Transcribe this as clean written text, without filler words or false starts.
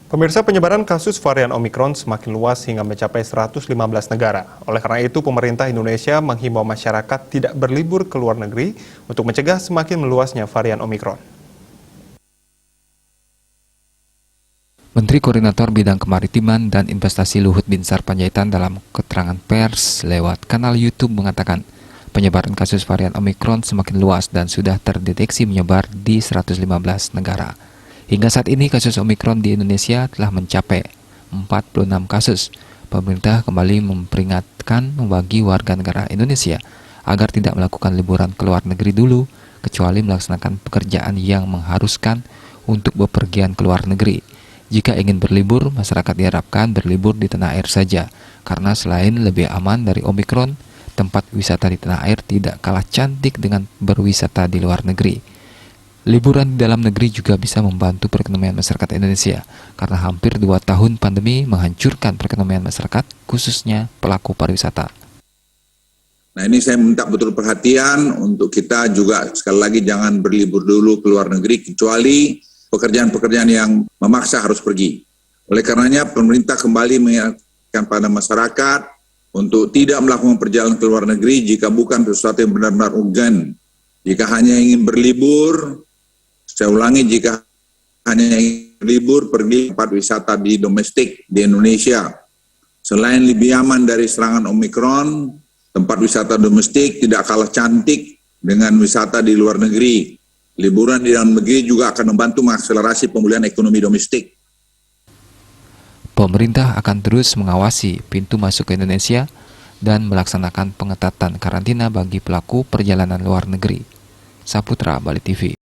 Pemirsa, penyebaran kasus varian Omikron semakin luas hingga mencapai 115 negara. Oleh karena itu, pemerintah Indonesia menghimbau masyarakat tidak berlibur ke luar negeri untuk mencegah semakin meluasnya varian Omikron. Menteri Koordinator Bidang Kemaritiman dan Investasi Luhut Binsar Panjaitan dalam keterangan pers lewat kanal YouTube mengatakan, penyebaran kasus varian Omikron semakin luas dan sudah terdeteksi menyebar di 115 negara. Hingga saat ini kasus Omikron di Indonesia telah mencapai 46 kasus. Pemerintah kembali memperingatkan bagi warga negara Indonesia agar tidak melakukan liburan ke luar negeri dulu, kecuali melaksanakan pekerjaan yang mengharuskan untuk bepergian ke luar negeri. Jika ingin berlibur, masyarakat diharapkan berlibur di tanah air saja, karena selain lebih aman dari Omikron, tempat wisata di tanah air tidak kalah cantik dengan berwisata di luar negeri. Liburan di dalam negeri juga bisa membantu perekonomian masyarakat Indonesia, karena hampir 2 tahun pandemi menghancurkan perekonomian masyarakat, khususnya pelaku pariwisata. Nah, ini saya minta betul perhatian untuk kita juga sekali lagi jangan berlibur dulu ke luar negeri, kecuali pekerjaan-pekerjaan yang memaksa harus pergi. Oleh karenanya, pemerintah kembali mengingatkan pada masyarakat untuk tidak melakukan perjalanan ke luar negeri jika bukan sesuatu yang benar-benar urgen. Jika hanya ingin berlibur, saya ulangi, jika hanya ingin berlibur, pergi tempat wisata di domestik di Indonesia. Selain lebih aman dari serangan Omikron, tempat wisata domestik tidak kalah cantik dengan wisata di luar negeri. Liburan di dalam negeri juga akan membantu mengakselerasi pemulihan ekonomi domestik. Pemerintah akan terus mengawasi pintu masuk ke Indonesia dan melaksanakan pengetatan karantina bagi pelaku perjalanan luar negeri. Saputra, Bali TV.